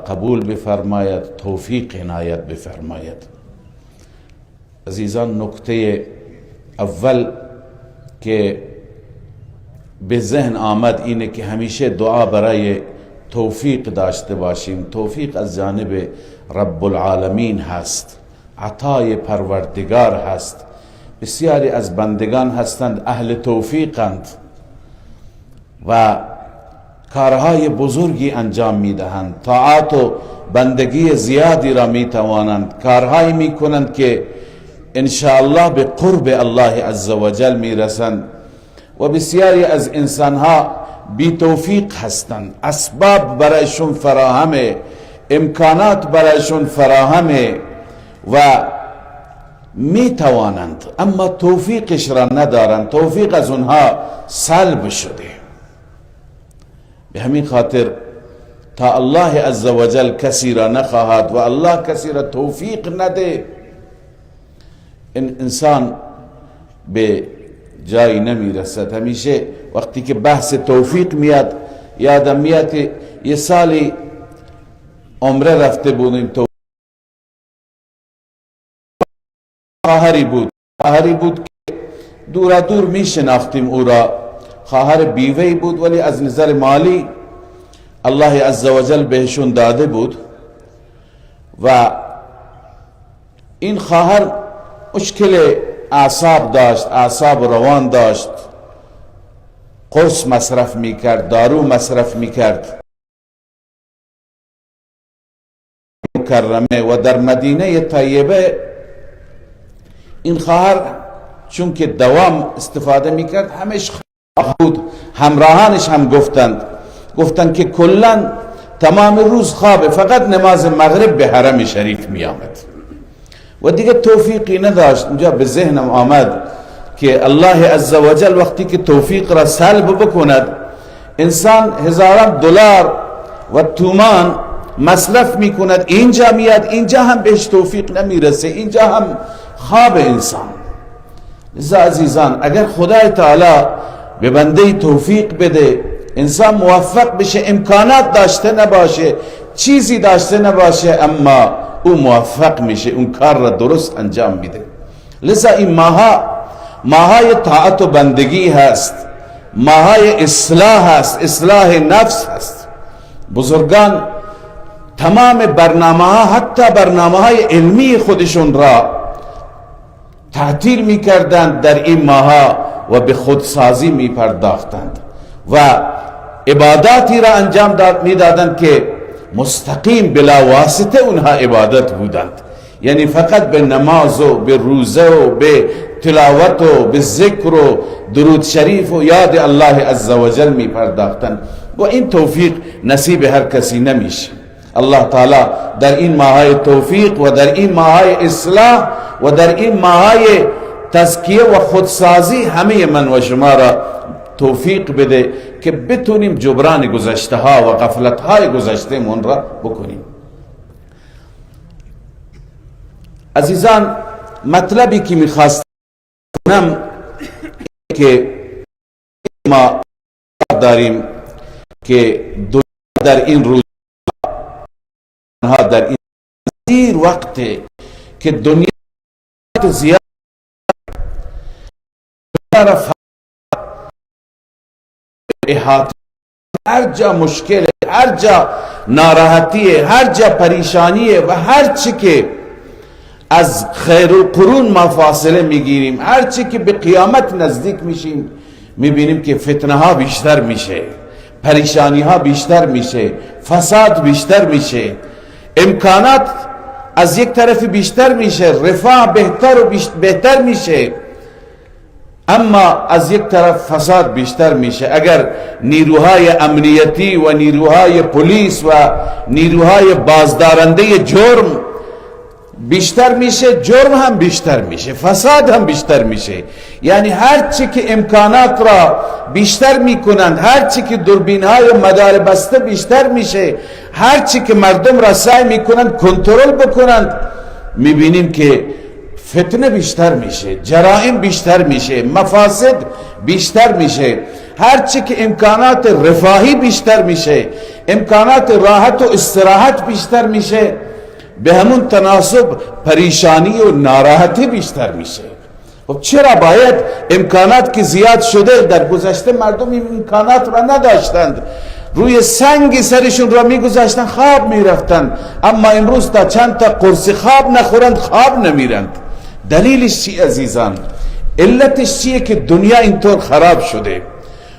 قبول بفرماید، توفیق عنایت بفرماید. عزیزان، نکته اول که به ذهن آمد اینه که همیشه دعا برای توفیق داشته باشیم. توفیق از جانب رب العالمین هست، عطای پروردگار هست. بسیاری از بندگان هستند اهل توفیقند و کارهای بزرگی انجام میدهند، طاعات و بندگی زیادی را میتوانند، کارهایی میکنند که انشاءالله به قرب الله عزوجل میرسند. و بسیاری از انسانها بی توفیق هستند، اسباب برایشون فراهمه، امکانات برایشون فراهمه و میتوانند، اما توفیقش را ندارند، توفیق از اونها سلب شده. به همین خاطر تا الله عزوجل کسی را نخواهد و الله کسی را توفیق نده، انسان به جایی نمیرسد. همیشه وقتی که بحث توفیق میاد یادم میاد که یه سالی عمره رفته بودیم، خواهری بود که دورا دور میشناختیم او را، خواهر بیوهی بود ولی از نظر مالی الله عزوجل بهشون داده بود و این خواهر مشکل اعصاب داشت، اعصاب روان داشت، قرص مصرف میکرد، دارو مصرف میکرد مکرمه. و در مدینه طیبه این خواهر چون که دوام استفاده میکرد همش بود، همراهانش هم گفتند که کلا تمام روز خوابه، فقط نماز مغرب به حرم شریف می آمد و دیگه توفیقی نداشت. اونجا به ذهنم آمد که الله عزوجل وقتی که توفیق را سلب بکند، انسان هزاران دلار و تومان مصرف می کند، اینجا میاد اینجا هم بهش توفیق نمیرسه، اینجا هم خواب انسان. لذا عزیزان، اگر خدای تعالی به بنده توفیق بده، انسان موفق بشه، امکانات داشته نباشه، چیزی داشته نباشه، اما او موفق میشه، اون کار را درست انجام میده. لذا این ماهای طاعت و بندگی هست، ماهای اصلاح هست، اصلاح نفس هست. بزرگان تمام برنامه ها، حتی برنامه های علمی خودشون را تعطیل میکردند در این ماها و به خودسازی میپرداختند و عباداتی را انجام میدادند که مستقیم بلا واسطه اونها عبادت بودند، یعنی فقط به نماز و به روزه و به تلاوت و به ذکر و درود شریف و یاد الله عزوجل می پرداختند و این توفیق نصیب هر کسی نمیشه. الله تعالی در این ماهای توفیق و در این ماهای اصلاح و در این ماهای تزکیه و خودسازی همه من و شما را توفیق بده که بتونیم جبران گذشته ها و غفلت های گذشته من را بکنیم. عزیزان، مطلبی که میخواستم که ما داریم که دنیا در این روز در این زیر وقت که دنیا زیاد احاطه، هر جا مشکل، هر جا ناراحتی، هر جا پریشانی و هر چی که از خیر و قرون ما فاصله میگیریم، هر چی که به قیامت نزدیک میشیم، میبینیم که فتنه ها بیشتر میشه، پریشانی ها بیشتر میشه، فساد بیشتر میشه، امکانات از یک طرف بیشتر میشه، رفاه بهتر و بهتر میشه، اما از یک طرف فساد بیشتر میشه. اگر نیروهای امنیتی و نیروهای پلیس و نیروهای بازدارنده جرم بیشتر میشه، جرم هم بیشتر میشه، فساد هم بیشتر میشه. یعنی هر چی که امکانات را بیشتر میکنند، هر چی که دوربین های مدار بسته بیشتر میشه، هر چی که مردم را سعی میکنند کنترل بکنند، میبینیم که فتنه بیشتر میشه، جرائم بیشتر میشه، مفاسد بیشتر میشه. هرچی که امکانات رفاهی بیشتر میشه، امکانات راحت و استراحت بیشتر میشه، به همون تناسب پریشانی و ناراحتی بیشتر میشه. خب چرا باید امکانات که زیاد شده؟ در گذشته مردم این امکانات را نداشتند، روی سنگ سرشون را میگذاشتن خواب میرفتند، اما امروز تا چند تا قرص خواب نخورند خواب نمیرند. دلیلش چی عزیزان؟ علتش چیه که دنیا اینطور خراب شده؟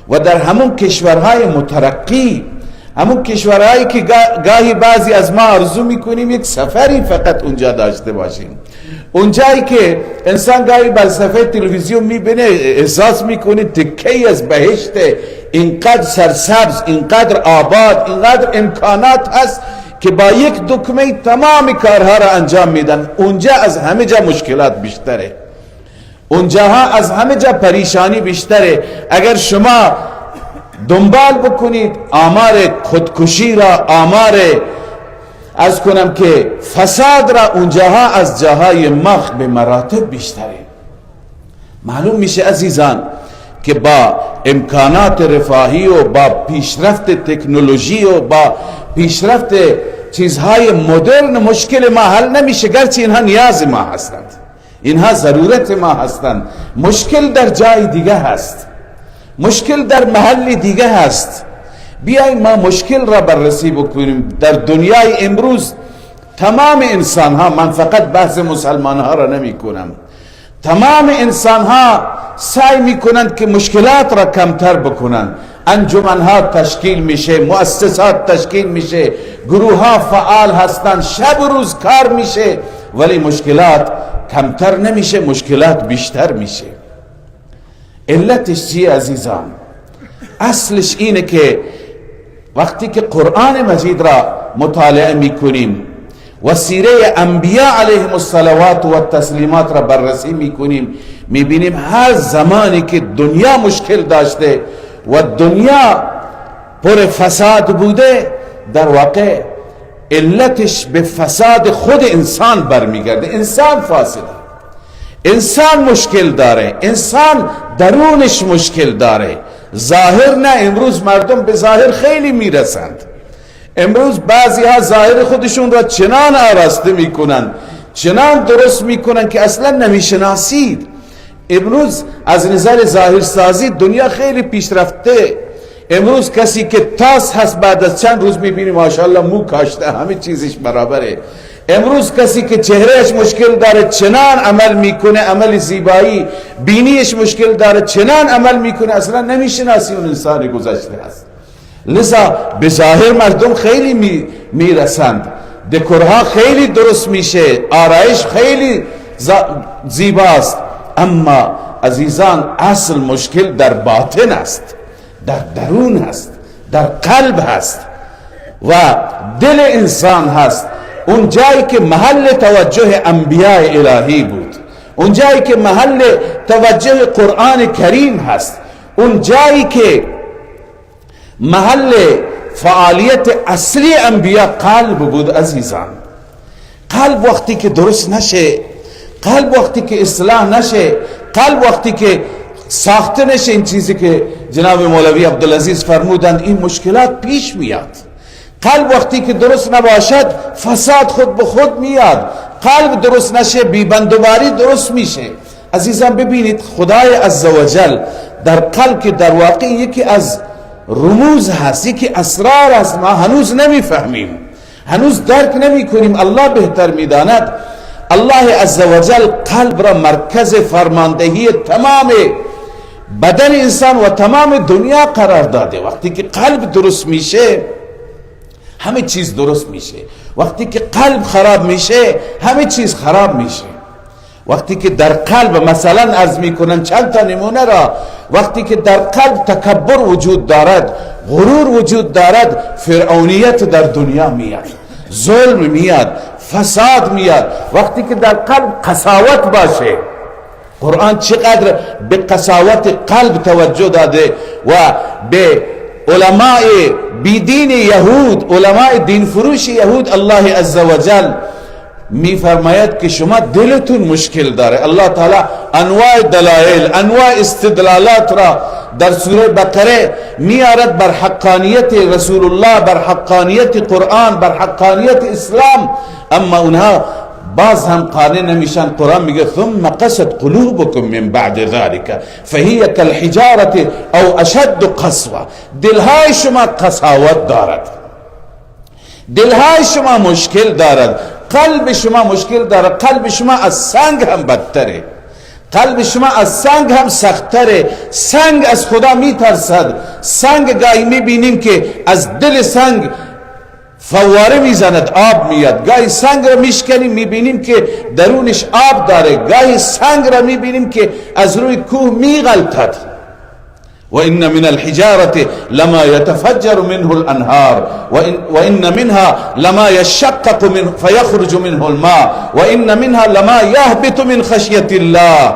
و در همون کشورهای مترقی، همون کشورهایی که گاهی بعضی از ما آرزو میکنیم یک سفری فقط اونجا داشته باشیم، اونجایی که انسان گاهی بر صفحه تلویزیون میبینه احساس میکنه تکه‌ای از بهشت، اینقدر سرسبز، اینقدر آباد، اینقدر امکانات هست که با یک دکمه تمام کارها را انجام میدن. اونجا از همه جا مشکلات بیشتره، اونجاها از همه جا پریشانی بیشتره. اگر شما دنبال بکنید آمار خودکشی را، آمار از کنم که فساد را، اونجاها از جاهای ما به مراتب بیشتره. معلوم میشه عزیزان که با امکانات رفاهی و با پیشرفت تکنولوژی و با پیشرفت چیزهای مدرن مشکل ما حل نمیشه، گرچه اینها نیاز ما هستند، اینها ضرورت ما هستند. مشکل در جای دیگه هست، مشکل در محل دیگه هست. بیاییم ما مشکل را بررسی بکنیم. در دنیای امروز تمام انسان ها، من فقط بحث مسلمان ها را نمی کنم، تمام انسان ها سعی می کنند که مشکلات را کمتر بکنند. انجمن ها تشکیل میشه، مؤسسات تشکیل میشه، گروه ها فعال هستند، شب و روز کار میشه، ولی مشکلات کمتر نمیشه، مشکلات بیشتر میشه. علتش چیه عزیزان؟ اصلش اینه که وقتی که قرآن مجید را مطالعه میکنیم و سیره انبیاء علیهم الصلوات و التسلیمات را بررسی میکنیم، میبینیم هر زمانی که دنیا مشکل داشته و دنیا پر فساد بوده، در واقع علتش به فساد خود انسان برمیگرده. انسان فاسده، انسان مشکل داره، انسان درونش مشکل داره، ظاهر نه. امروز مردم به ظاهر خیلی میرسند، امروز بعضی ها ظاهر خودشون را چنان آراسته میکنن، چنان درست میکنن که اصلا نمیشناسید. امروز از نظر ظاهر سازی دنیا خیلی پیشرفته. امروز کسی که تاس هست بعد از چند روز میبینی ماشاءالله مو کاشته، همه چیزش برابره. امروز کسی که چهرهش مشکل داره چنان عمل میکنه، عمل زیبایی، بینیش مشکل داره چنان عمل میکنه، اصلا نمیشناسی اون انسان گذشته هست. لذا به ظاهر مردم خیلی میرسند، دکورها خیلی درست میشه، آرایش خیلی زیباست، اما عزیزان اصل مشکل در باطن است، در درون هست، در قلب هست و دل انسان هست. اون جایی که محل توجه انبیاء الهی بود، اون جایی که محل توجه قرآن کریم هست، اون جایی که محل فعالیت اصلی انبیاء قلب بود عزیزان. قلب وقتی که درست نشه، قلب وقتی که اصلاح نشه، قلب وقتی که ساخته نشه، این چیزی که جناب مولوی عبدالعزیز فرمودند، این مشکلات پیش میاد. قلب وقتی که درست نباشد فساد خود به خود میاد، قلب درست نشه بیبندوباری درست میشه. عزیزان ببینید خدای عزوجل در قلب که در واقع یکی از رموز هست، یکی اسرار هست، ما هنوز نمیفهمیم، هنوز درک نمی کنیم. الله بهتر میداند. الله عزوجل قلب را مرکز فرماندهی تمام بدن انسان و تمام دنیا قرار داده. وقتی که قلب درست میشه همه چیز درست میشه، وقتی که قلب خراب میشه همه چیز خراب میشه. وقتی که در قلب مثلا عرض میکنن چند تا نمونه را، وقتی که در قلب تکبر وجود دارد، غرور وجود دارد، فرعونیت در دنیا میاد، ظلم میاد، فساد میاد. وقتی که در قلب قساوت باشه، قرآن چقدر به قساوت قلب توجه داده و به علماء بیدین یهود، علماء دین فروش یهود الله عزوجل می فرماید که شما دلتون مشکل داره. الله تعالی انواع دلائل، انواع استدلالات را در سوره بقره میارد بر حقانیت رسول الله، بر حقانیت قرآن، بر حقانیت اسلام، اما اونها باز هم قانع نمیشن. قرآن میگه ثم قست قلوبكم من بعد ذلك فهي كالحجارة او اشد قسوة. دلهای شما قساوت دارد، دلهای شما مشکل دارد، قلب شما مشکل دارد، قلب شما از سنگ هم بدتره، قلب شما از سنگ هم سختره. سنگ از خدا میترسد. سنگ گاهی میبینیم که از دل سنگ فواره میزند، آب میاد. گاهی سنگ را میشکنیم میبینیم که درونش آب داره. گاهی سنگ را میبینیم که از روی کوه میغلطد. وإن من الحجارة لما يتفجر منه الأنهار وإن منها لما يشقق منه فيخرج منه الماء وإن منها لما يهبط من خشية الله.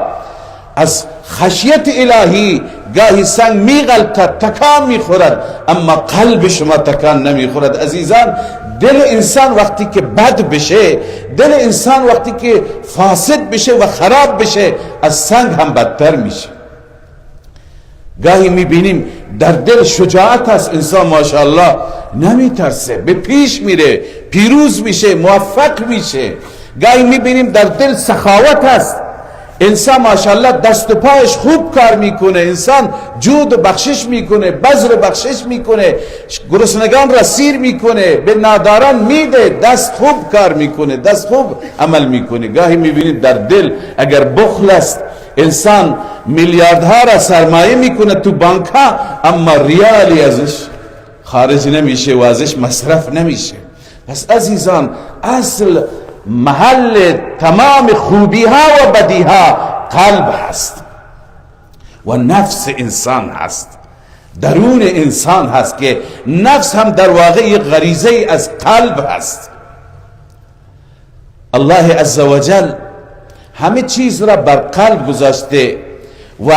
از خشیت الهی گاهی سنگ میغلطد، تکان میخورد، اما قلب شما تکان نمیخورد. عزیزان، دل انسان وقتی که بد بشه، دل انسان وقتی که فاسد بشه و خراب بشه، از سنگ هم بدتر میشه. گاهی میبینیم در دل شجاعت هست، انسان ماشاءالله نمیترسه، به پیش میره، پیروز میشه، موفق میشه. گاهی میبینیم در دل سخاوت هست، انسان ماشاءالله دست و پایش خوب کار میکنه، انسان جود و بخشش میکنه، بذل و بخشش میکنه، گرسنگان را سیر میکنه، به ناداران میده، دست خوب کار میکنه، دست خوب عمل میکنه. گاهی میبینیم در دل اگر بخل است، انسان میلیاردها را سرمایه میکنه تو بانک ها، اما ریالی ازش خارج نمیشه و ازش مصرف نمیشه. پس عزیزان، اصل محل تمام خوبی ها و بدی ها قلب هست و نفس انسان هست، درون انسان هست که نفس هم در واقع یک غریزه از قلب هست. الله عزوجل همه چیز را بر قلب گذاشته و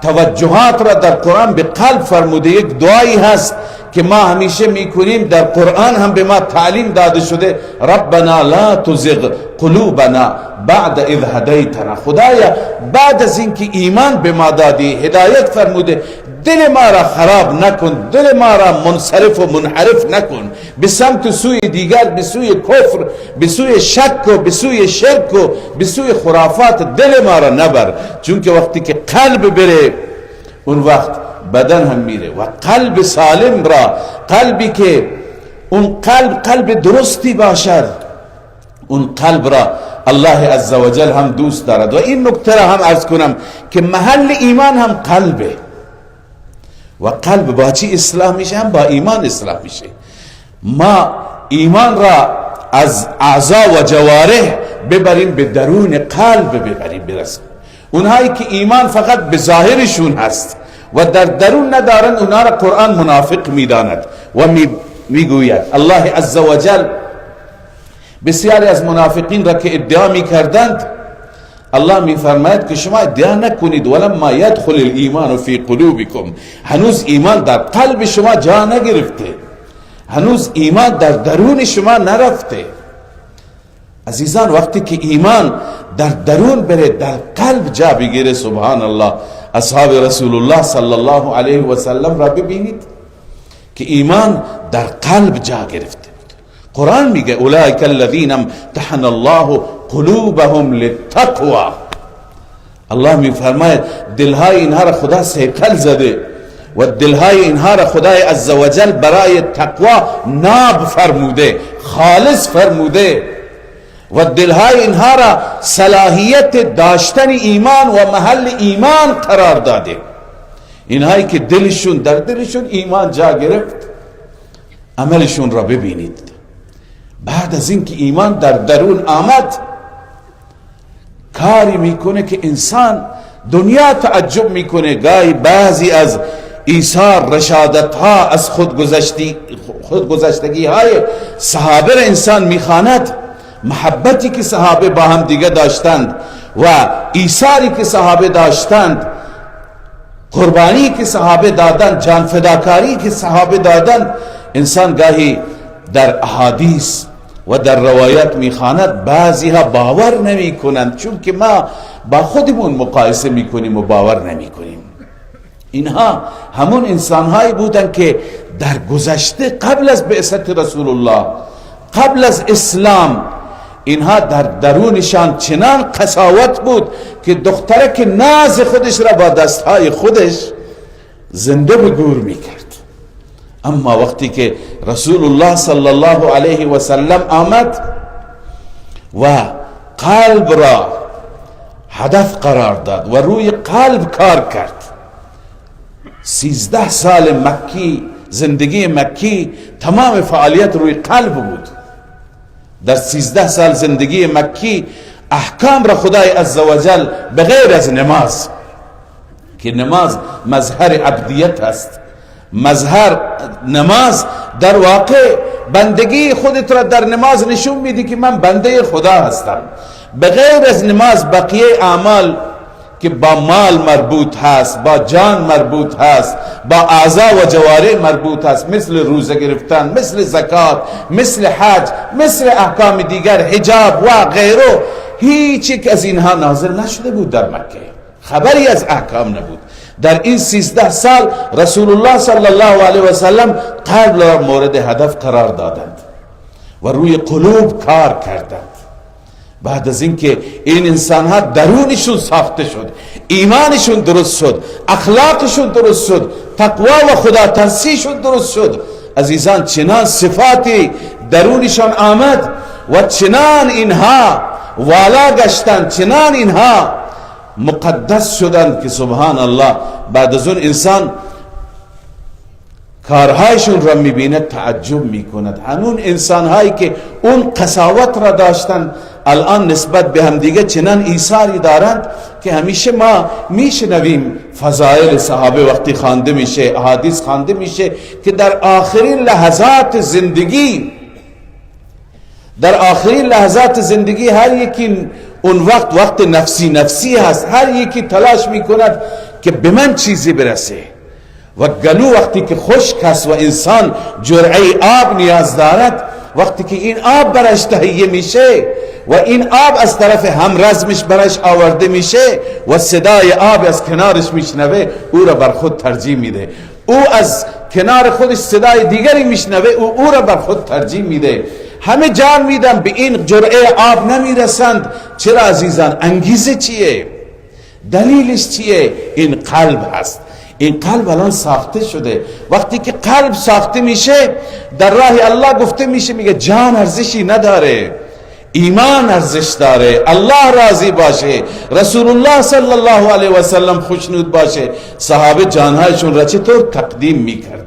توجهات را در قرآن به قلب فرموده. یک دعایی هست که ما همیشه میکنیم، در قرآن هم به ما تعلیم داده شده، ربنا لا تزغ قلوبنا بعد اذ هدیتنا. خدایا بعد از اینکه ایمان به ما دادی، هدایت فرموده، دل ما را خراب نکن، دل ما را منصرف و منحرف نکن به سمت سوی دیگر، به سوی کفر، به سوی شک و به سوی شرک و به سوی خرافات. دل ما را نبر، چون که وقتی که قلب بره اون وقت بدن هم میره. و قلب سالم را، قلبی که اون قلب درستی باشد، اون قلب را الله عزوجل هم دوست دارد. و این نکته را هم عرض کنم که محل ایمان هم قلبه و قلب با چی اصلاح میشه؟ هم با ایمان اصلاح میشه. ما ایمان را از اعضا و جوارح ببریم به درون قلب ببریم برسیم. اونهایی که ایمان فقط به ظاهرشون هست و در درون ندارن، اونها را قرآن منافق میداند و میگوید. الله عزوجل بسیاری از منافقین را که ادعا میکردند، الله میفرماید که شما ادعا نکنید ولما يدخل الایمان فی قلوبکم، هنوز ایمان در قلب شما جا نگرفته، هنوز ایمان در درون شما نرفته. عزیزان، وقتی که ایمان در درون بره، در قلب جا بگیره، سبحان الله، اصحاب رسول الله صلی الله علیه و سلم را ببینید که ایمان در قلب جا گرفته. قرآن میگه اولئک الذین امتحن الله قلوبهم للتقوى. الله میفرماید دلهای اینها را خدا سیکل زده و دلهای اینها را خدای عزوجل برای تقوا ناب فرموده، خالص فرموده و دلهای اینها را صلاحیت داشتن ایمان و محل ایمان قرار داده. اینهایی که دلشون، در دلشون ایمان جا گرفت، عملشون را ببینید. بعد از اینکه ایمان در درون آمد، کاری میکنه که انسان دنیا تعجب میکنه. گاهی بعضی از ایثار، رشادت ها، از خودگذشتگی های صحابه را انسان میخواند. محبتی که صحابه با هم دیگه داشتند و ایثاری که صحابه داشتند، قربانی که صحابه دادند، جان فداکاری که صحابه دادند، انسان گاهی در احادیث و در روایت میخواند، بعضی ها باور نمی کنند، چون که ما با خودمون مقایسه میکنیم و باور نمی کنیم. اینها همون انسانهایی بودن که در گذشته قبل از بعثت رسول الله، قبل از اسلام، اینها در درونشان چنان قساوت بود که دخترک ناز خودش را با دستهای خودش زنده به گور میکرد. اما وقتی که رسول الله صلی الله علیه و سلم آمد و قلب را هدف قرار داد و روی قلب کار کرد، 13 سال مکی، زندگی مکی تمام فعالیت روی قلب بود. در 13 سال زندگی مکی احکام را خدای عزوجل بغیر از نماز، که نماز مظهر عبدیت است، مظهر نماز در واقع بندگی خودت را در نماز نشون میدی که من بنده خدا هستم. بغیر از نماز بقیه اعمال که با مال مربوط هست، با جان مربوط هست، با اعضا و جوارح مربوط هست، مثل روزه گرفتن، مثل زکات، مثل حج، مثل احکام دیگر، حجاب و غیره، هیچ یک از اینها نازل نشده بود در مکه، خبری از احکام نبود. در این 13 سال رسول الله صلی الله علیه و سلم قلب را مورد هدف قرار دادند و روی قلوب کار کردند. بعد از اینکه این انسان ها درونشون ساخته شد، ایمانشون درست شد، اخلاقشون درست شد، تقوا و خدا ترسیشون درست شد، عزیزان چنان صفاتی درونشان آمد و چنان اینها والا گشتند، چنان اینها مقدس شدند که سبحان الله بعد از اون انسان کارهایشون را میبینه تعجب میکند. همون انسانهایی که اون قساوت را داشتن الان نسبت به همدیگه چنان ایثاری دارند که همیشه ما میشنویم فضائل صحابه وقتی خوانده میشه، احادیث خوانده میشه که در آخرین لحظات زندگی، در آخرین لحظات زندگی هر یکی اون وقت نفسی نفسی هست، هر یکی تلاش میکند که به من چیزی برسه و گلو وقتی که خشک است و انسان جرعه آب نیاز دارد، وقتی که این آب برش تهیه میشه و این آب از طرف همرزمش برش آورده میشه و صدای آب از کنارش میشنوه، او را بر خود ترجیح میده. او از کنار خودش صدای دیگری میشنوه، او را بر خود ترجیح میده. همه جان میدن به این جرعه آب نمیرسند. چرا عزیزان؟ انگیزه چیه؟ دلیلش چیه؟ این قلب هست. این قلب الان ساخته شده. وقتی که قلب ساخته میشه در راه الله گفته میشه، میگه جان ارزشی نداره، ایمان ارزش داره، الله راضی باشه، رسول الله صلی الله علیه و سلم خوشنود باشه. صحابه جانهایشون را چطور تقدیم میکردن؟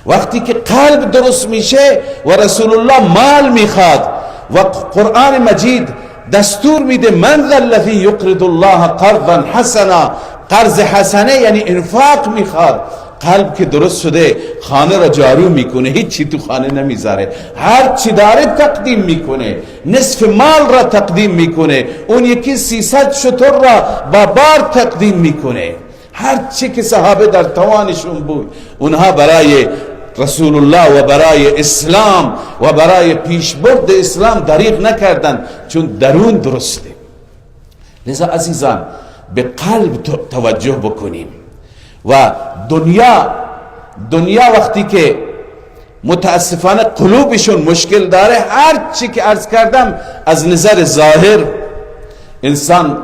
وقتی که قلب درست میشه و رسول الله مال میخواد و قرآن مجید دستور میده من ذا الذی یقرض الله قرضا حسنا، قرض حسنه یعنی انفاق میخواد. قلب که درست شده خانه را جارو میکنه، هیچی تو خانه نمیذاره، هر چی داره تقدیم میکنه، نصف مال را تقدیم میکنه، اون یکی 300 شتر را با بار تقدیم میکنه. هر چی که صحابه در توانشون بود اونها برای رسول الله و برای اسلام و برای پیشبرد اسلام دریغ نکردند، چون درون درسته. لذا عزیزان به قلب توجه بکنیم و دنیا وقتی که متاسفانه قلوبشون مشکل داره، هر چی که عرض کردم از نظر ظاهر انسان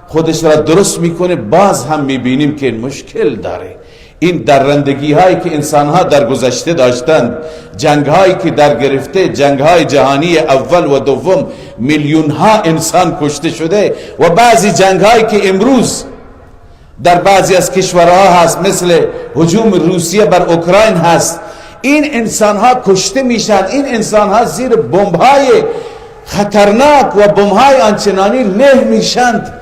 خودش را درست میکنه، باز هم میبینیم که مشکل داره. این درندگی هایی که انسان ها در گذشته داشتند، جنگ هایی که در گرفته، جنگ های جهانی اول و دوم، میلیون ها انسان کشته شده و بعضی جنگ هایی که امروز در بعضی از کشورها هست، مثل هجوم روسیه بر اوکراین هست، این انسان ها کشته میشن، این انسان ها زیر بمب های خطرناک و بمب های آنچنانی له میشند.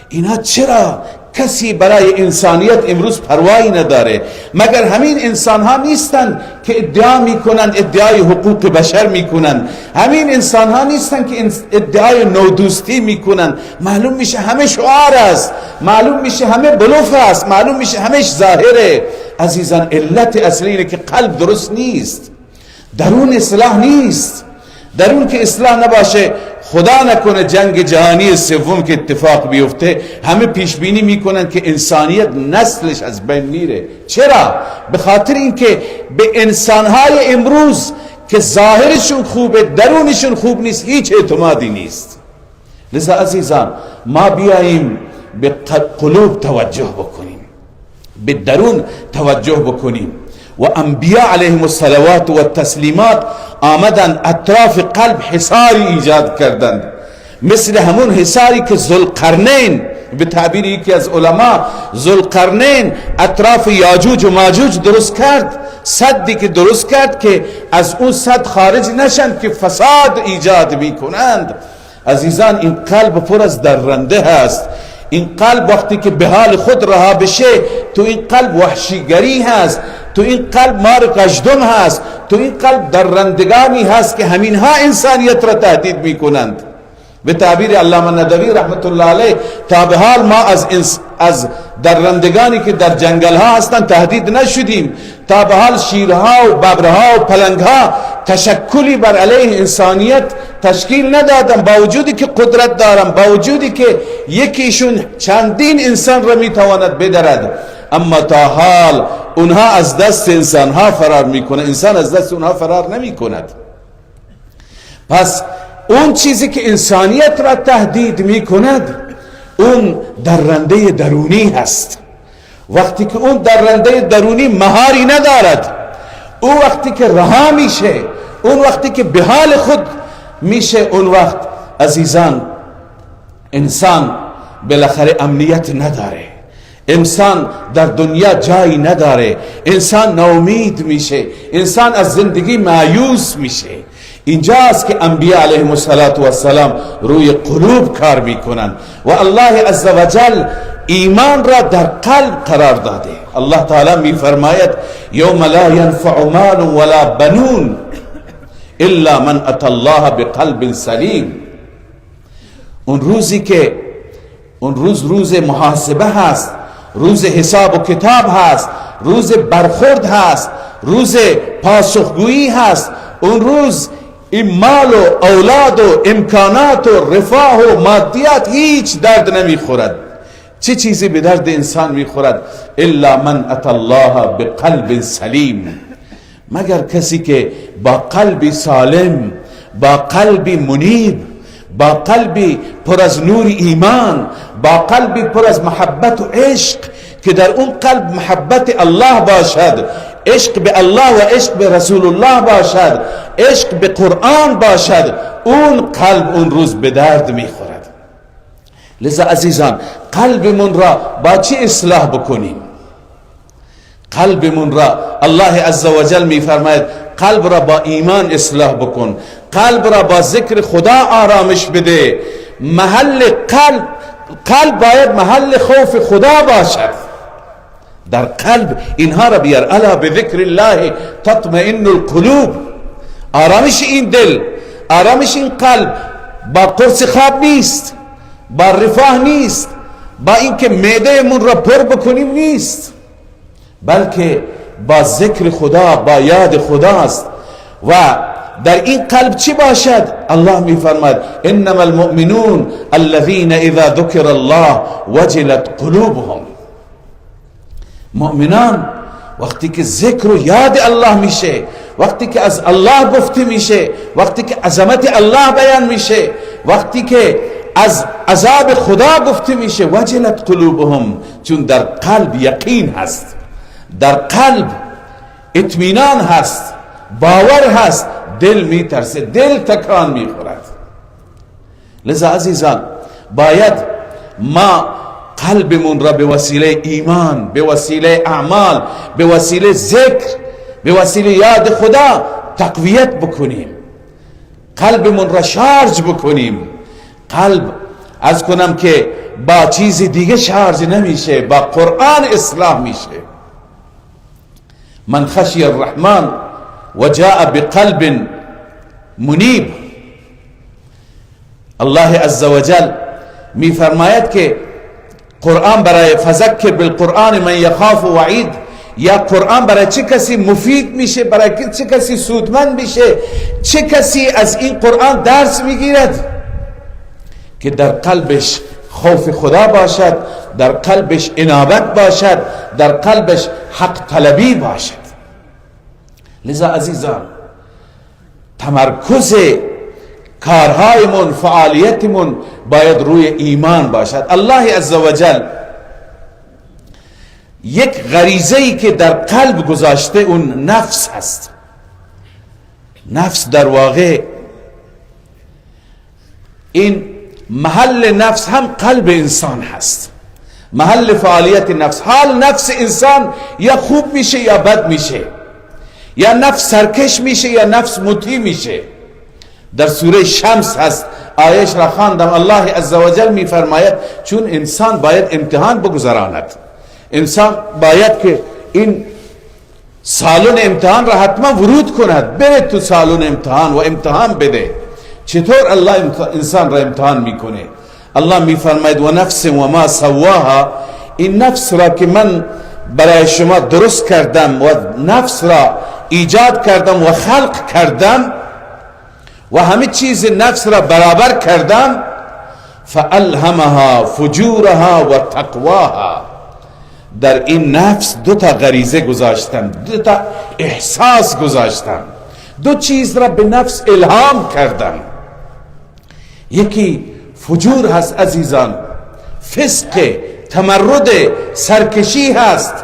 اینا چرا کسی برای انسانیت امروز پروایی نداره؟ مگر همین انسان ها نیستند که ادعا میکنند، ادعای حقوق بشر میکنند؟ همین انسان ها نیستند که ادعای نودوستی میکنند؟ معلوم میشه همه شعار است، معلوم میشه همه بلوف است، معلوم میشه همش ظاهره. عزیزان علت اصلی اینه که قلب درست نیست، درون اصلاح نیست. درون که اصلاح نباشه خدا نکنه جنگ جهانی سوم که اتفاق بیفته، همه پیش بینی میکنن که انسانیت نسلش از بین میره. چرا؟ به خاطر اینکه به انسانهای امروز که ظاهرشون خوبه درونشون خوب نیست هیچ اعتمادی نیست. لذا عزیزان ما بیاییم به قلوب توجه بکنیم، به درون توجه بکنیم. و انبیاء علیهم الصلوات و التسلیمات آمدن اطراف قلب حصاری ایجاد کردند، مثل همون حصاری که ذوالقرنین، به تعبیر یکی از علما، ذوالقرنین اطراف یاجوج و ماجوج درست کرد، سدی که درست کرد که از اون سد خارج نشن که فساد ایجاد میکنند. عزیزان این قلب پر از درنده هست. این قلب وقتی که به حال خود رها بشه، تو این قلب وحشیگری هست، تو این قلب مار قژدم هست، تو این قلب درندگانی هست که همینها انسانیت را تهدید میکنند. به تعبیر علامه ندوی رحمت الله علیه، تا به حال ما از درندگانی که در جنگل ها هستند تهدید نشدیم، تا به حال شیرها و ببرها و پلنگها تشکلی بر علیه انسانیت تشکیل ندادن، با وجودی که قدرت دارن، با وجودی که یکیشون چندین انسان را میتواند بدرد، اما تا حال اونها از دست انسانها فرار میکنه، انسان از دست اونها فرار نمیکند. پس اون چیزی که انسانیت را تهدید میکند اون درنده درونی هست. وقتی که اون درنده درونی مهاری ندارد، اون وقتی که رها میشه، اون وقتی که به حال خود میشه، اون وقت عزیزان انسان بالاخره امنیت نداره، انسان در دنیا جایی نداره، انسان ناامید میشه، انسان از زندگی مایوس میشه. اینجاست که انبیاء علیهم السلام روی قلوب کار میکنن و الله عزوجل ایمان را در قلب قرار داده. الله تعالی میفرماید یوم لا ینفع مال ولا بنون الا من اتى الله بقلب سلیم. اون روزی که اون روز محاسبه هست، روز حساب و کتاب هست، روز برخورد هست، روز پاسخگویی هست. اون روز این مال و اولاد و امکانات و رفاه و مادیات هیچ درد نمیخورد. چه چیزی به درد انسان میخورد؟ الا من اتى الله بقلب سلیم، مگر کسی که با قلبی سالم، با قلبی منیب، با قلبی پر از نور ایمان، با قلبی پر از محبت و عشق، که در اون قلب محبت الله باشد، عشق به الله و عشق به رسول الله باشد، عشق به قرآن باشد، اون قلب اون روز به درد میخورد. لذا عزیزان قلبمون را با چی اصلاح بکنیم؟ قلبمون را الله عزوجل میفرماید قلب را با ایمان اصلاح بکن، قلب را با ذکر خدا آرامش بده. محل قلب باید محل خوف خدا باشد. در قلب اینها را بیار. الا بذکر الله تطمئن القلوب. آرامش این دل، آرامش این قلب با قرص خواب نیست، با رفاه نیست، با اینکه معده من را پر بکنیم نیست، بلکه با ذکر خدا، با یاد خداست. و در این قلب چی باشد؟ الله میفرماید انما المؤمنون الذين اذا ذكر الله وجلت قلوبهم. مؤمنان وقتی که ذکر و یاد الله میشه، وقتی که از الله گفته میشه، وقتی که عظمت الله بیان میشه، وقتی که از عذاب خدا گفته میشه، وجلت قلوبهم، چون در قلب یقین هست، در قلب اطمینان هست، باور هست، دل میترسه، دل تکان میخورد. لذا عزیزان باید ما قلبمون را به وسیله ایمان، به وسیله اعمال، به وسیله ذکر، به وسیله یاد خدا تقویت بکنیم، قلبمون را شارژ بکنیم. قلب از کنم که با چیز دیگه شارژ نمیشه، با قرآن اصلاح میشه. من خشی الرحمن و جاء بقلب منیب. الله عزوجل می فرماید که قرآن برای فذکر بالقرآن من یخاف وعید، یا قرآن برای چه کسی مفید میشه، برای چه کسی سودمند میشه، چه کسی از این قرآن درس میگیرد؟ که در قلبش خوف خدا باشد، در قلبش انابت باشد، در قلبش حق طلبی باشد. لذا عزیزان تمرکز کارهایمون، فعالیتمون باید روی ایمان باشد. الله عزوجل یک غریزه‌ای که در قلب گذاشته اون نفس هست. نفس در واقع این محل نفس هم قلب انسان هست، محل فعالیت نفس. حال نفس انسان یا خوب میشه یا بد میشه، یا نفس سرکش میشه یا نفس مطیع میشه. در سوره شمس هست، آیش را خواندم، الله عزوجل میفرماید چون انسان باید امتحان بگذراند، انسان باید که این سالن امتحان را حتما ورود کند، بره تو سالن امتحان و امتحان بده. چطور الله انسان را امتحان میکنه؟ الله میفرماید و نفس و ما سواها، این نفس را که من برای شما درست کردم و نفس را ایجاد کردم و خلق کردم و همه چیز نفس را برابر کردم، فالهمها فجورها و تقواها. در این نفس دو تا غریزه گذاشتم، دو تا احساس گذاشتم، دو چیز را به نفس الهام کردم. یکی فجور هست عزیزان، فسق، تمرد، سرکشی هست،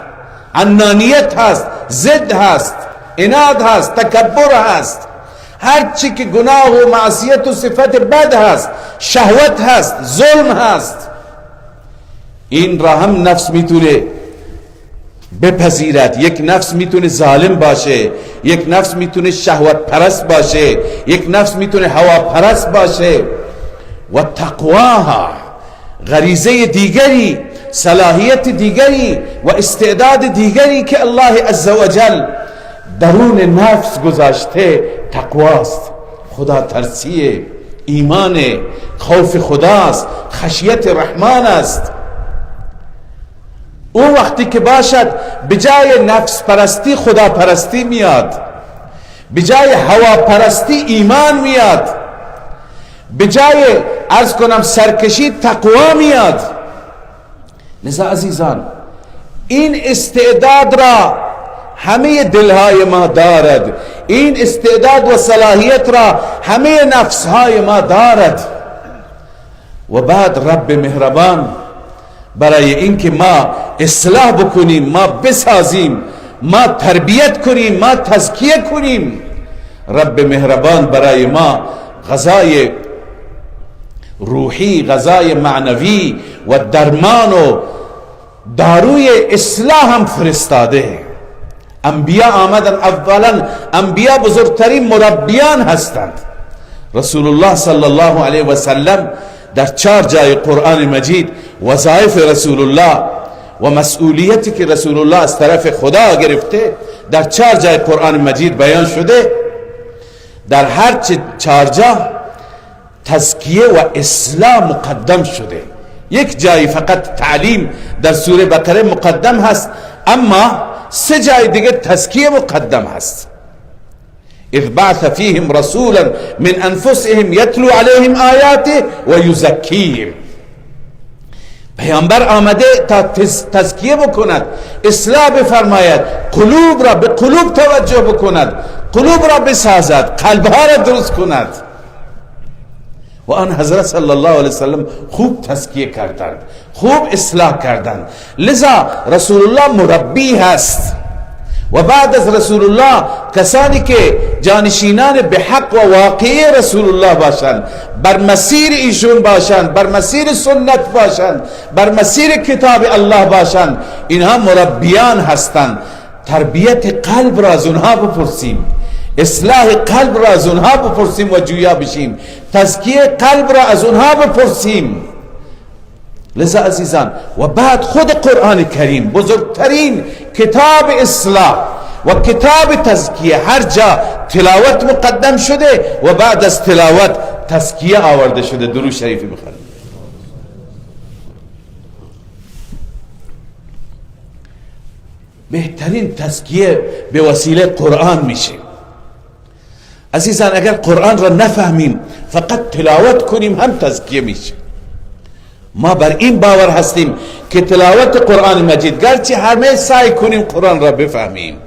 عنانیت هست، ضد هست، عناد هست، تکبر هست، هر چی که گناه و معصیت و صفت بد هست، شهوت هست، ظلم هست. این را هم نفس میتونه بپذیرد. یک نفس میتونه ظالم باشه، یک نفس میتونه شهوت پرست باشه، یک نفس میتونه هوا پرست باشه. و تقواها، غریزه دیگری، صلاحیت دیگری و استعداد دیگری که الله عزوجل درون نفس گذاشته تقواست، خدا ترسی، ایمان، خوف خداست، خشیت رحمان است. او وقتی که باشد بجای نفس پرستی خدا پرستی میاد، بجای هوا پرستی ایمان میاد، بجای عرض کنم سرکشی تقوا میاد. لذا عزیزان این استعداد را همه دلهای ما دارد، این استعداد و صلاحیت را همه نفسهای ما دارد. و بعد رب مهربان برای اینکه ما اصلاح بکنیم، ما بسازیم، ما تربیت کنیم، ما تزکیه کنیم، رب مهربان برای ما غذای روحی، غذای معنوی و درمان و داروی اصلاح هم فرستاده. انبیاء آمدن، اولا انبیاء بزرگترین مربیان هستند. رسول الله صلی الله علیه و سلم در 4 جای قرآن مجید وظایف رسول الله و مسئولیتی که رسول الله از طرف خدا گرفته در 4 جای قرآن مجید بیان شده. در هر 4 جا تزکیه و اصلاح مقدم شده. یک جای فقط تعلیم در سوره بقره مقدم هست، اما 3 جای دیگه تزکیه مقدم هست. اذ بعث فیهم رسولا من انفسهم یتلو علیهم آیاته و یزکیهم. پیامبر آمده تا تزکیه بکند، اصلاح بفرماید، قلوب را به قلوب توجه بکند، قلوب را بسازد، قلبها را درست کند. و آن حضرت صلی الله علیه وسلم خوب تزکیه کردند، خوب اصلاح کردند. لذا رسول الله مربی هست. و بعد از رسول الله کسانی که جانشینان به حق و واقعی رسول الله باشند، بر مسیر ایشون باشند، بر مسیر سنت باشند، بر مسیر کتاب الله باشند، اینها مربیان هستند. تربیت قلب را از اونها بپرسیم، اصلاح قلب را از اونها بپرسیم و جویا بشیم، تزکیه قلب را از اونها بپرسیم. لذا عزیزان و بعد خود قرآن کریم بزرگترین کتاب اصلاح و کتاب تزکیه، هر جا تلاوت مقدم شده و بعد از تلاوت تزکیه آورده شده. درود شریفی بخونید. بهترین تزکیه به وسیله قرآن میشه. عزیزان اگر قرآن را نفهمیم فقط تلاوت کنیم هم تزکیه میشه. ما بر این باور هستیم که تلاوت قرآن مجید، گرچه همه سعی کنیم قرآن را بفهمیم،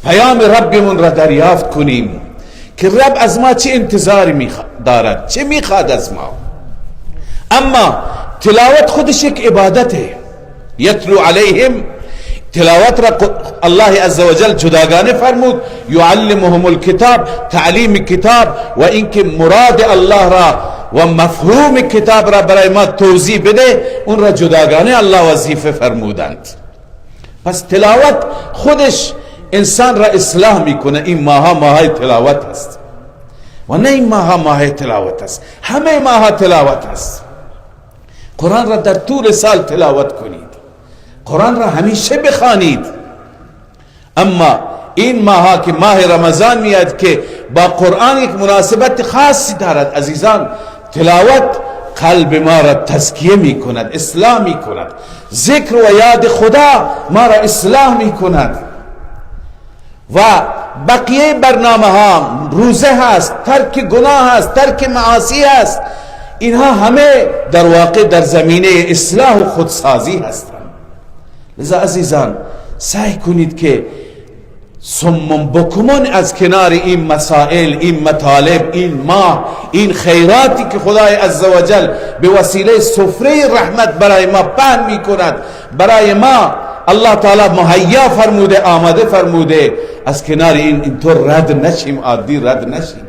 پیام ربمون را دریافت کنیم که رب از ما چه انتظاری دارد، چه میخواد از ما، اما تلاوت خودش یک عبادته. یتلو علیهم، تلاوت را الله عزوجل جداگانه فرمود، یعلمهم الکتاب، تعلیم کتاب و اینکه مراد الله را و مفهوم کتاب را برای ما توضیح بده، اون را جداگانه الله وظیفه فرمودند. پس تلاوت خودش انسان را اصلاح میکنه. این ماها ماهای تلاوت است و نه این ماها ماهای تلاوت است، همه ماها تلاوت است. قرآن را در طول سال تلاوت کنید، قرآن را همیشه بخوانید. اما این ماها که ماه رمضان میاد که با قرآن یک مناسبت خاصی دارد، عزیزان، تلاوت قلب ما را تزکیه می کند، اصلاح می کند. ذکر و یاد خدا ما را اصلاح می کند. و بقیه برنامه ها، روزه هست، ترک گناه هست، ترک معاصی هست، اینها همه در واقع در زمینه اصلاح و خودسازی هستند. لذا عزیزان سعی کنید که صمم بکمون از کنار این مسائل، این مطالب، این ماه، این خیراتی که خدای عزوجل به وسیله سفره رحمت برای ما پهن می کند، برای ما الله تعالی مهیا فرموده، آماده فرموده، از کنار اینطور رد نشیم، عادی رد نشیم.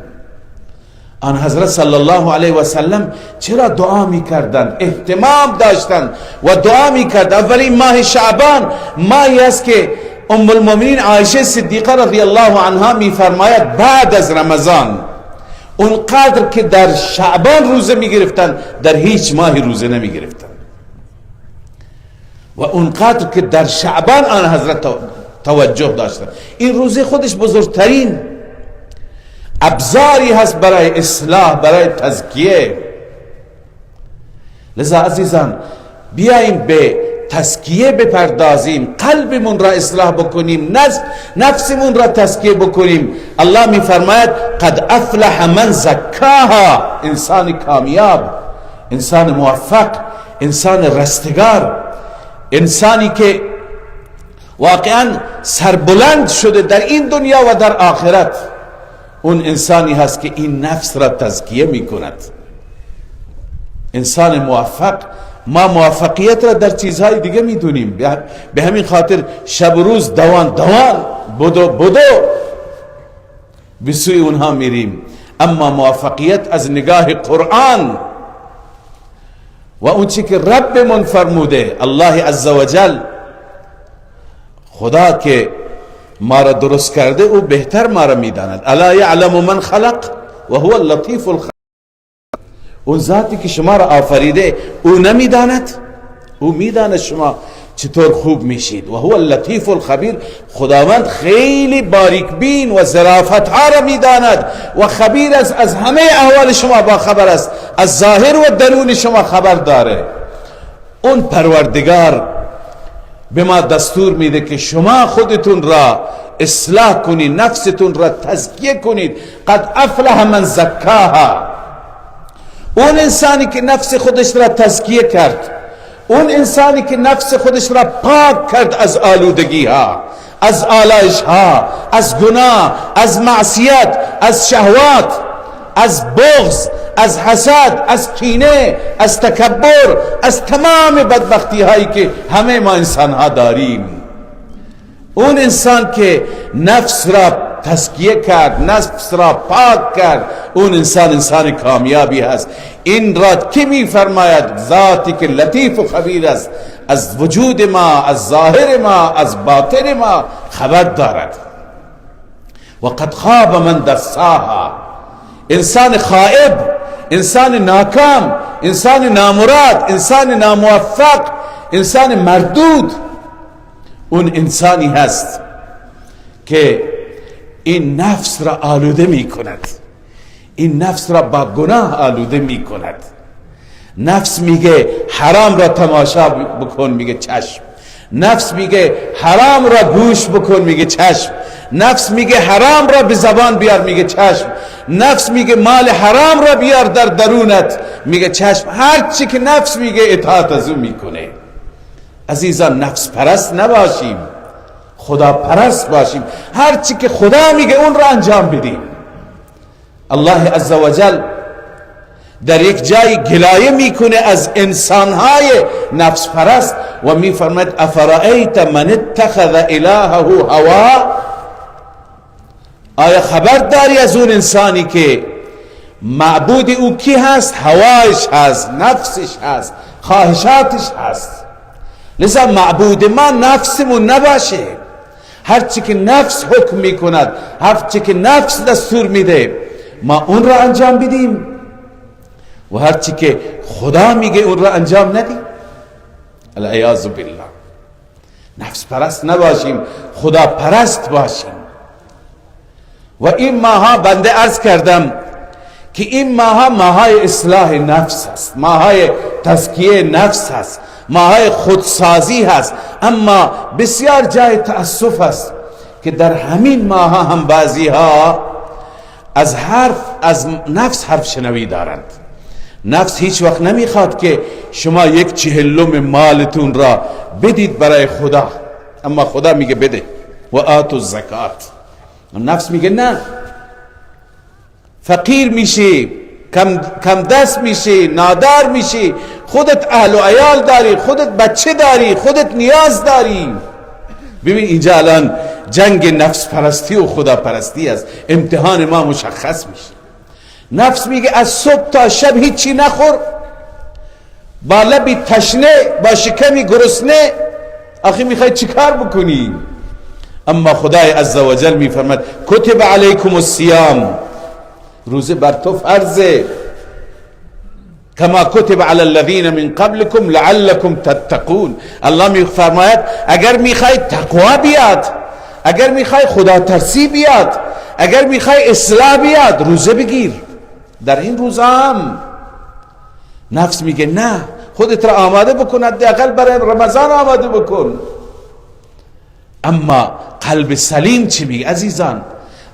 آن حضرت صلی الله علیه و سلم چرا دعا می کردند؟ اهتمام داشتند و دعا می کردند. اولین ماه شعبان ماهی است که ام المؤمنین عایشه صدیقه رضی الله عنها می فرماید بعد از رمضان اونقدر که در شعبان روزه می گرفتن در هیچ ماهی روزه نمی گرفتن، و اونقدر که در شعبان آن حضرت توجه داشتن. این روزه خودش بزرگترین ابزاری هست برای اصلاح، برای تزکیه. لذا عزیزان بیاییم به تزکیه بپردازیم، قلبمون را اصلاح بکنیم، نفسمون را تزکیه بکنیم. الله می فرماید قد افلح من زکاها، انسان کامیاب، انسان موفق، انسان رستگار، انسانی که واقعا سربلند شده در این دنیا و در آخرت، اون انسانی هست که این نفس را تزکیه می کند. انسان موفق، ما موفقیت را در چیزهای دیگه می دونیم، به همین خاطر شب و روز دوان بدو به سوی اونها میریم. اما موفقیت از نگاه قرآن و اون چی که رب من فرموده، الله عزوجل، خدا که ما را درست کرده او بهتر ما را میداند. الا یعلم من خلق و هو اللطیف الخبیر، اون ذاتی که شما را آفریده او نمیداند؟ او میداند شما چطور خوب میشید. و هو اللطیف الخبیر، خداوند خیلی باریک بین و ظرافت ها را میداند و خبیر است، از همه احوال شما با خبر است، از ظاهر و درون شما خبر داره. اون پروردگار به ما دستور میده که شما خودتون را اصلاح کنید، نفستون را تزکیه کنید. قد افلح من زکاها، اون انسانی که نفس خودش را تزکیه کرد، اون انسانی که نفس خودش را پاک کرد از آلودگی ها، از آلایش ها، از گناه، از معصیت، از شهوات، از بغض، از حسد، از کینه، از تکبر، از تمام بدبختی هایی که همه ما انسان ها داریم. اون انسان که نفس را تزکیه کرد، نفس را پاک کرد، اون انسان کامیابی هست. این را کی می فرماید؟ ذاتی که لطیف و خبیر است، از وجود ما، از ظاهر ما، از باطن ما خبر دارد. و قد خواب من دساها، انسان خائب، انسان ناکام، انسان نامراد، انسان ناموفق، انسان مردود، اون انسانی هست که این نفس را آلوده می کند، این نفس را با گناه آلوده می کند. نفس میگه حرام را تماشا بکن، میگه چشم. نفس میگه حرام را گوش بکن، میگه چشم. نفس میگه حرام را به زبان بیار، میگه چشم. نفس میگه مال حرام را بیار در درونت، میگه چشم. هر چی که نفس میگه اطاعت از اون میکنه. عزیزان نفس پرست نباشیم، خدا پرست باشیم. هر چی که خدا میگه اون را انجام بدیم. الله عزوجل در یک جای گلایه میکنه از انسانهای نفس پرست و میفرماید افرأیت من اتخذ الهه هوا، آیا خبر داری از اون انسانی که معبود او کی هست؟ هوایش هست، نفسش هست، خواهشاتش هست. لذا معبود ما نفسمون نباشه. هرچی که نفس حکم میکند، هرچی که نفس دستور میده ما اون را انجام بدیم و هرچی که خدا میگه اون را انجام ندیم. العیاذ بالله. نفس پرست نباشیم، خدا پرست باشیم. و این ماها بنده عرض کردم که این ماها ماهای اصلاح نفس هست، ماهای تزکیه نفس هست، ماهای خودسازی هست. اما بسیار جای تأسف است که در همین ماها هم بعضی ها از نفس حرف شنوی دارند. نفس هیچ وقت نمیخواد که شما 1/40 مالتون را بدید برای خدا، اما خدا میگه بده و آتوا الزکات. نفس میگه نه، فقیر میشی، کم دست میشی، نادار میشی، خودت اهل و عیال داری، خودت بچه داری، خودت نیاز داری. ببین اینجا الان جنگ نفس پرستی و خدا پرستی است. امتحان ما مشخص میشه. نفس میگه از صبح تا شب هیچی نخور، با لبی تشنه، با شکمی گرسنه، آخه میخوای چیکار بکنی؟ اما خدای عزوجل میفرماد کتب علیکم الصیام، روزه بر تو فرضه، کما کتب علی الذین من قبلکم لعلکم تتقون. الله میفرماید اگر میخوای تقوا بیاد، اگر میخوای خدا ترسی بیاد، اگر میخوای اصلاح بیاد، روزه بگیر. در این روزا هم نفس میگه نه، خودت را آماده بکن، حداقل برای رمضان آماده بکن. اما قلب سلیم چی میگه؟ عزیزان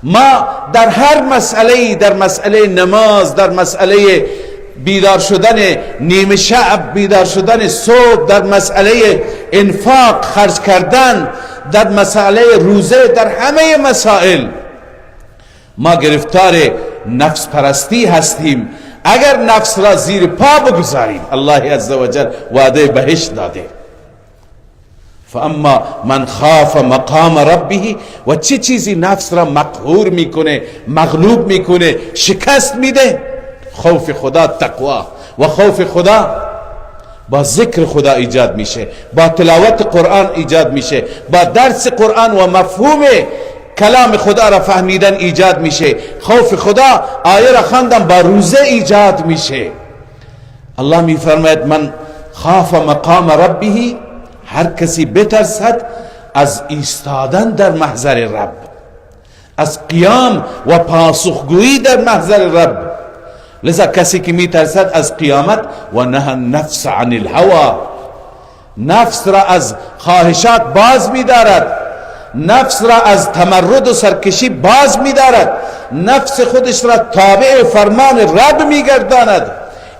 ما در هر مسئله، در مسئله نماز، در مسئله بیدار شدن نیمه شب، بیدار شدن صبح، در مسئله انفاق خرج کردن، در مسئله روزه، در همه مسائل ما گرفتار نفس پرستی هستیم. اگر نفس را زیر پا بگذاریم، الله عزوجل وعده بهشت داده. فاما من خاف مقام ربه، و چه چیزی نفس را مقهور میکنه، مغلوب میکنه، شکست میده؟ خوف خدا، تقوا. و خوف خدا با ذکر خدا ایجاد میشه، با تلاوت قرآن ایجاد میشه، با درس قرآن و مفهوم کلام خدا را فهمیدن ایجاد میشه. خوف خدا آیه را خواندن با روزه ایجاد میشه. الله میفرماید من خاف مقام ربه، هر کسی بترسد از ایستادن در محضر رب، از قیام و پاسخگویی در محضر رب. لذا کسی که میترسد از قیامت و نهى النفس عن الهوى، نفس را از خواهشات باز می‌دارد، نفس را از تمرد و سرکشی باز می‌دارد، نفس خودش را تابع فرمان رب می‌گرداند.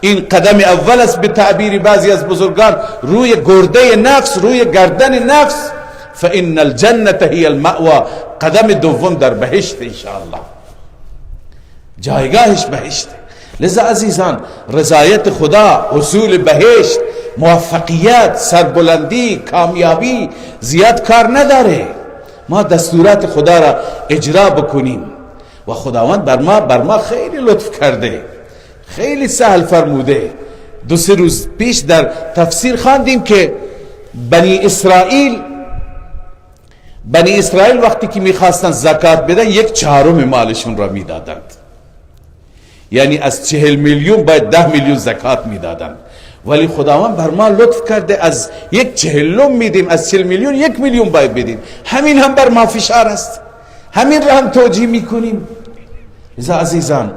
این قدم اول است به تعبیر بعضی از بزرگان، روی گرده نفس، روی گردن نفس. فإن الجنة هي المأوى، قدم دوم در بهشت انشاءالله، جایگاهش بهشت. لذا عزیزان رضایت خدا، حصول بهشت، موفقیت، سربلندی، کامیابی زیاد کار نداره. ما دستورات خدا را اجرا بکنیم و خداوند بر ما خیلی لطف کرده، خیلی سهل فرموده. 2-3 روز پیش در تفسیر خواندیم که بنی اسرائیل وقتی که میخواستن زکات بدن 1/4 مالشون را میدادند. یعنی از 40 میلیون باید 10 میلیون زکات میدادند، ولی خداوند بر ما لطف کرده از 1/40 میدیم، از 40 میلیون 1 میلیون باید بدیم. همین هم بر ما فشار است، همین را هم توجیه میکنیم. لذا عزیزان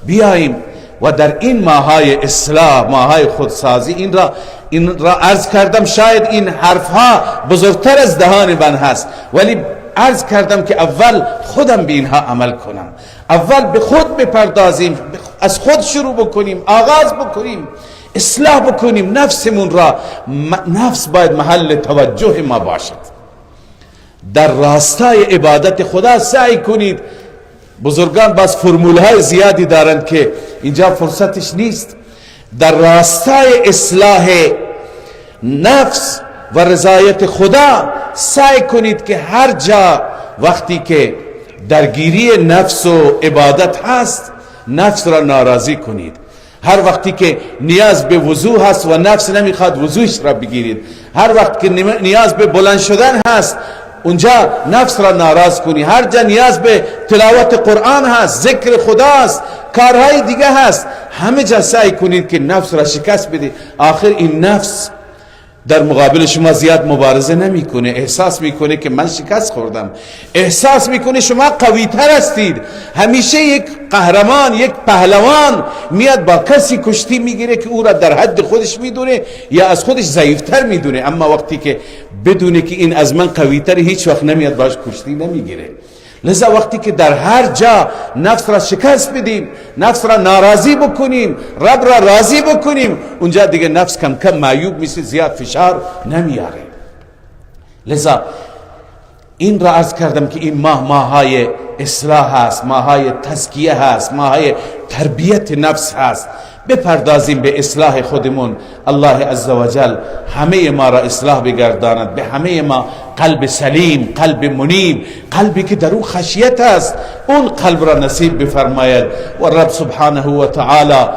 بیاییم و در این ماهای اصلاح، ماهای خودسازی، این را عرض کردم، شاید این حرفها بزرگتر از دهان من هست، ولی عرض کردم که اول خودم به اینها عمل کنم، اول به خود بپردازیم، از خود شروع بکنیم، آغاز بکنیم، اصلاح بکنیم نفسمون را. نفس باید محل توجه ما باشد. در راستای عبادت خدا سعی کنید. بزرگان باز فرمول های زیادی دارند که اینجا فرصتش نیست. در راستای اصلاح نفس و رضایت خدا سعی کنید که هر جا وقتی که درگیری نفس و عبادت هست نفس را ناراضی کنید. هر وقتی که نیاز به وضو هست و نفس نمیخواد وضوش را بگیرید، هر وقت که نیاز به بلند شدن هست اونجا نفس را ناراض کنی. هر جا نیاز به تلاوت قرآن هست، ذکر خدا هست، کارهای دیگه هست، همه جا سعی کنید که نفس را شکست بدید. آخر این نفس در مقابل شما زیاد مبارزه نمیکنه، احساس میکنه که من شکست خوردم، احساس میکنه شما قوی تر هستید. همیشه یک قهرمان، یک پهلوان میاد با کسی کشتی میگیره که او را در حد خودش میدونه یا از خودش ضعیفتر میدونه، اما وقتی که بدونه که این از من قوی تر هیچ وقت نمیاد باش کشتی نمیگیره. لذا وقتی که در هر جا نفس را شکست بدیم، نفس را ناراضی بکنیم، رب را راضی بکنیم، اونجا دیگه نفس کم کم معیوب میشه، زیاد فشار نمیاره. لذا این را عرض کردم که این ماهای اصلاح هست، ماهای تزکیه هست، ماهای تربیت نفس هست. بپردازیم به اصلاح خودمون. الله عزوجل همه ما را اصلاح بگرداند، به همه ما قلب سلیم، قلب منیب، قلبی که در او خشیت است، اون قلب را نصیب بفرماید. و رب سبحانه و تعالی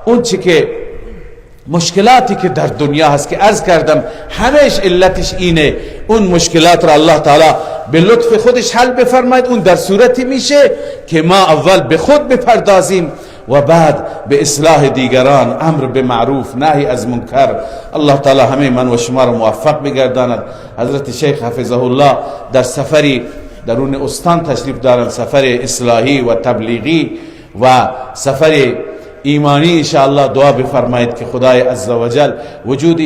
اون چی که مشکلاتی که در دنیا هست که عرض کردم همهش علتش اینه، اون مشکلات را الله تعالی به لطف خودش حل بفرماید. اون در صورتی میشه که ما اول به خود بپردازیم و بعد به اصلاح دیگران، امر به معروف، نهی از منکر. الله تعالی همه من و شما را موفق بگرداند. حضرت شیخ حفظه الله در سفری درون استان تشریف دارند، سفر اصلاحی و تبلیغی و سفر ایمانی. ان شاء الله دعا بفرمایید که خدای عزوجل وجود